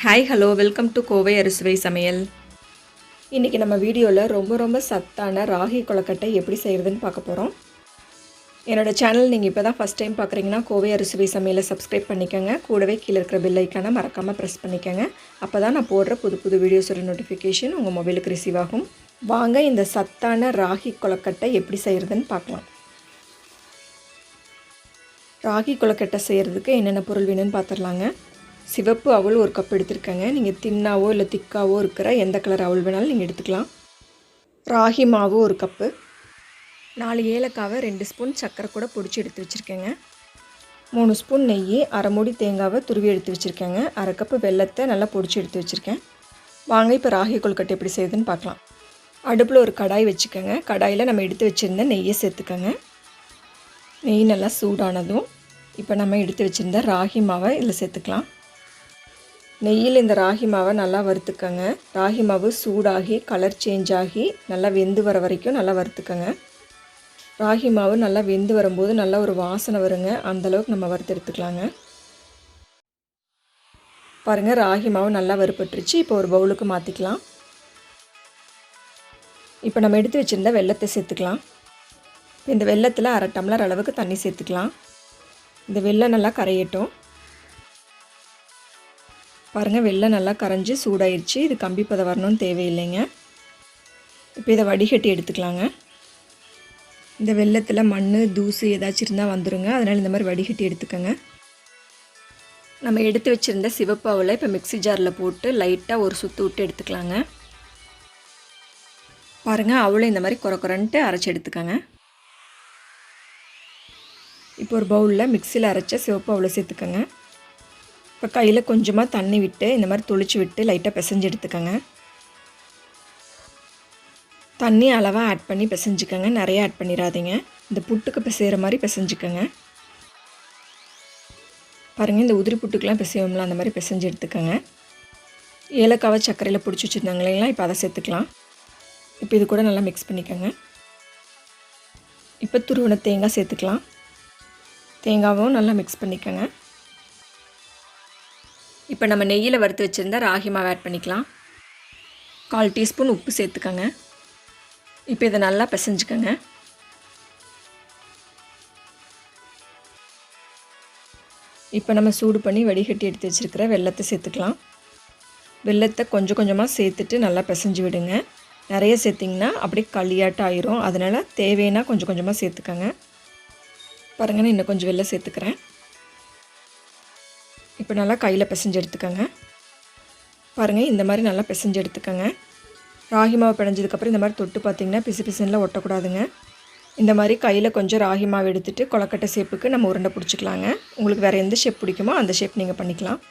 Hi hello welcome to Kovai அறுசுவை சமையல். இன்றைக்கி நம்ம வீடியோவில் ரொம்ப சத்தான ராகி கொழுக்கட்டை எப்படி செய்கிறதுன்னு பார்க்க போகிறோம். என்னோடய சேனல் நீங்கள் இப்போ தான் ஃபஸ்ட் டைம் பார்க்குறீங்கன்னா கோவை அறுசுவை சமையலை சப்ஸ்கிரைப் பண்ணிக்கோங்க. கூடவே கீழே இருக்கிற பெல் ஐக்கானை மறக்காமல் ப்ரெஸ் பண்ணிக்கோங்க. அப்போ தான் நான் போடுற புது வீடியோஸோட நோட்டிஃபிகேஷன் உங்கள் மொபைலுக்கு ரிசீவ் ஆகும். வாங்க இந்த சத்தான ராகி கொழுக்கட்டை எப்படி செய்கிறதுன்னு பார்க்கலாம். ராகி கொழுக்கட்டை செய்கிறதுக்கு என்னென்ன பொருள் வேணும்னு பார்த்துடலாங்க. சிவப்பு அவல் ஒரு கப் எடுத்துருக்கேங்க. நீங்கள் தின்னாவோ இல்லை திக்காவோ இருக்கிற எந்த கலர் அவல் வேணாலும் நீங்கள் எடுத்துக்கலாம். ராகி மாவு ஒரு கப்பு, 4 ஏலக்காவை 2 ஸ்பூன் சர்க்கரை கூட பொடிச்சு எடுத்து வச்சுருக்கேங்க. 3 ஸ்பூன் நெய், அரை மூடி தேங்காவை துருவி எடுத்து வச்சுருக்கேங்க. அரை கப்பு வெல்லத்தை நல்லா பொடிச்சு எடுத்து வச்சுருக்கேன். வாங்க இப்போ ராகி கொழுக்கட்டை எப்படி செய்யுதுன்னு பார்க்கலாம். அடுப்பில் ஒரு கடாய் வச்சுக்கோங்க. கடாயில் நம்ம எடுத்து வச்சுருந்த நெய்யை சேர்த்துக்கோங்க. நெய் நல்லா சூடானதும் இப்போ நம்ம எடுத்து வச்சுருந்த ராகி மாவை இதில் சேர்த்துக்கலாம். நெய்யில் இந்த ராகி மாவை நல்லா வறுத்துக்கங்க. ராகி மாவு சூடாகி கலர் சேஞ்ச் ஆகி நல்லா வெந்து வர வரைக்கும் நல்லா வறுத்துக்கங்க. ராகி மாவு நல்லா வெந்து வரும்போது நல்லா ஒரு வாசனை வருங்க. அந்தளவுக்கு நம்ம வறுத்து எடுத்துக்கலாங்க. பாருங்கள், ராகி மாவு நல்லா வறுப்பட்டுருச்சு. இப்போ ஒரு பவுலுக்கு மாற்றிக்கலாம். இப்போ நம்ம எடுத்து வச்சுருந்த வெல்லத்தை சேர்த்துக்கலாம். இந்த வெல்லத்தில் 1/2 டம்ளர் அளவுக்கு தண்ணி சேர்த்துக்கலாம். இந்த வெல்லம் நல்லா கரையட்டும். பாருங்கள், வெல்லம் நல்லா கரைஞ்சி சூடாயிடுச்சு. இது கம்பி பதம் வரணும்னு தேவையில்லைங்க. இப்போ இதை வடிகட்டி எடுத்துக்கலாங்க. இந்த வெல்லத்தில் மண் தூசு ஏதாச்சும் இருந்தால் வந்துடுங்க. அதனால் இந்த மாதிரி வடிகட்டி எடுத்துக்கோங்க. நம்ம எடுத்து வச்சுருந்த சிவப்பு அவலை இப்போ மிக்ஸி ஜாரில் போட்டு லைட்டாக ஒரு சுற்று விட்டு எடுத்துக்கலாங்க. பாருங்கள், அவளை இந்த மாதிரி குறன்ட்டு அரைச்சி எடுத்துக்கோங்க. இப்போ ஒரு பவுலில் மிக்சியில் அரைச்ச சிவப்பு அவலை சேர்த்துக்கோங்க. இப்போ கையில் கொஞ்சமாக தண்ணி விட்டு இந்த மாதிரி தொளிச்சு விட்டு லைட்டாக பிசைஞ்சு எடுத்துக்கோங்க. தண்ணி அளவாக ஆட் பண்ணி பிசைஞ்சுக்கோங்க. நிறைய ஆட் பண்ணிடாதீங்க. இந்த புட்டுக்கு பிசைகிற மாதிரி பிசைஞ்சுக்கோங்க. பாருங்கள், இந்த உதிரி புட்டுக்கெலாம் பிசைவோம்ல, அந்த மாதிரி பிசைஞ்சு எடுத்துக்கோங்க. ஏலக்காவை சர்க்கரையில் பிடிச்சி வச்சுருந்தாங்க இல்லைங்களா, இப்போ அதை சேர்த்துக்கலாம். இப்போ இது கூட நல்லா மிக்ஸ் பண்ணிக்கோங்க. இப்போ துருவின தேங்காய் சேர்த்துக்கலாம். தேங்காவும் நல்லா மிக்ஸ் பண்ணிக்கோங்க. இப்போ நம்ம நெய்யில் வறுத்து வச்சுருந்தா ராகி மாவு ஆட் பண்ணிக்கலாம். 1/4 டீஸ்பூன் உப்பு சேர்த்துக்கோங்க. இப்போ இதை நல்லா பிசைஞ்சுக்கோங்க. இப்போ நம்ம சூடு பண்ணி வடிகட்டி எடுத்து வச்சுருக்கிற வெல்லத்தை சேர்த்துக்கலாம். வெல்லத்தை கொஞ்சம் கொஞ்சமாக சேர்த்துட்டு நல்லா பிசைஞ்சு விடுங்க. நிறைய சேர்த்திங்கன்னா அப்படியே களியாட்டம் ஆயிரும். அதனால் தேவைன்னா கொஞ்சம் கொஞ்சமாக சேர்த்துக்கோங்க. பாருங்கள், நான் இன்னும் கொஞ்சம் வெல்லம் சேர்த்துக்கிறேன். இப்போ நல்லா கையில் பிசைஞ்சு எடுத்துக்கோங்க. பாருங்கள், இந்த மாதிரி நல்லா பிசைஞ்சு எடுத்துக்கோங்க. ராகி மாவு பிணைஞ்சதுக்கப்புறம் இந்த மாதிரி தொட்டு பார்த்திங்கன்னா பிசுபிசுன்னெலாம் ஒட்டக்கூடாதுங்க. இந்த மாதிரி கையில் கொஞ்சம் ராகி மாவு எடுத்துகிட்டு கொழுக்கட்டை ஷேப்புக்கு நம்ம உருண்டை பிடிச்சிக்கலாங்க. உங்களுக்கு வேறு எந்த ஷேப் பிடிக்குமோ அந்த ஷேப் நீங்கள் பண்ணிக்கலாம்.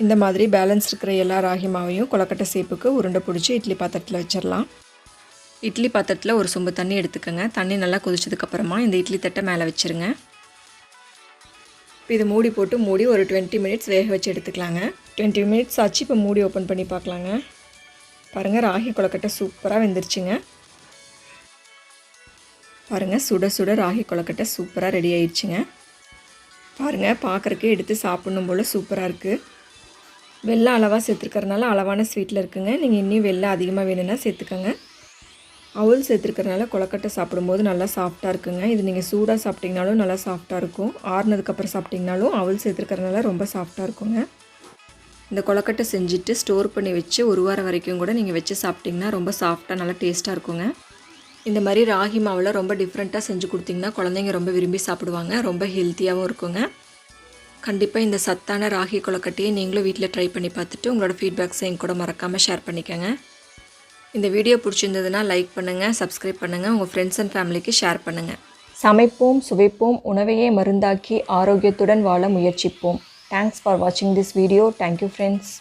இந்த மாதிரி பேலன்ஸ் இருக்கிற எல்லா ராகி மாவையும் கொழுக்கட்டை ஷேப்புக்கு உருண்டை பிடிச்சி இட்லி பாத்திரத்தில் வச்சிடலாம். இட்லி பாத்திரத்தில் ஒரு சொம்பு தண்ணி எடுத்துக்கோங்க. தண்ணி நல்லா கொதிச்சதுக்கப்புறமா இந்த இட்லி தட்டை மேலே வச்சுருங்க. இப்போ இது மூடி போட்டு மூடி ஒரு 20 மினிட்ஸ் வேக வச்சு எடுத்துக்கலாங்க. 20 மினிட்ஸ் ஆச்சு. இப்போ மூடி ஓப்பன் பண்ணி பார்க்கலாங்க. பாருங்கள், ராகி கொழுக்கட்டை சூப்பராக வெந்துருச்சுங்க. பாருங்கள், சுட சுட ராகி கொழுக்கட்டை சூப்பராக ரெடி ஆயிடுச்சுங்க. பாருங்கள், பார்க்குறக்கே எடுத்து சாப்பிட்ணும் போல் சூப்பராக இருக்குது. வெல்லம் அளவாக சேர்த்துருக்கறனால அளவான ஸ்வீட்டில் இருக்குங்க. நீங்கள் இன்னும் வெல்லம் அதிகமாக வேணும்னா சேர்த்துக்கோங்க. அவல் சேர்த்துருக்கறனால கொழுக்கட்டை சாப்பிடும்போது நல்லா சாஃப்டாக இருக்குங்க. இது நீங்கள் சூடாக சாப்பிட்டிங்கனாலும் நல்லா சாஃப்டாக இருக்கும். ஆறுனதுக்கப்புறம் சாப்பிட்டிங்கனாலும் அவல் சேர்த்துருக்கறனால ரொம்ப சாஃப்டாக இருக்குங்க. இந்த கொழுக்கட்டை செஞ்சுட்டு ஸ்டோர் பண்ணி வச்சு 1 வாரம் வரைக்கும் கூட நீங்கள் வச்சு சாப்பிட்டிங்கன்னா ரொம்ப சாஃப்டாக நல்லா டேஸ்ட்டாக இருக்குங்க. இந்த மாதிரி ராகி மாவில் ரொம்ப டிஃப்ரெண்ட்டாக செஞ்சு கொடுத்திங்கன்னா குழந்தைங்க ரொம்ப விரும்பி சாப்பிடுவாங்க. ரொம்ப ஹெல்த்தியாகவும் இருக்குங்க. கண்டிப்பாக இந்த சத்தான ராகி கொழுக்கட்டையை நீங்களும் வீட்டில் ட்ரை பண்ணி பார்த்துட்டு உங்களோட ஃபீட்பேக்ஸை என் கூட மறக்காமல் ஷேர் பண்ணிக்கோங்க. இந்த வீடியோ பிடிச்சிருந்ததுன்னா லைக் பண்ணுங்கள், சப்ஸ்கிரைப் பண்ணுங்கள், உங்கள் ஃப்ரெண்ட்ஸ் அண்ட் ஃபேமிலிக்கு ஷேர் பண்ணுங்கள். சமைப்போம், சுவைப்போம், உணவையே மருந்தாக்கி ஆரோக்கியத்துடன் வாழ முயற்சிப்போம். தேங்க்ஸ் ஃபார் வாட்சிங் திஸ் வீடியோ. Thank you friends.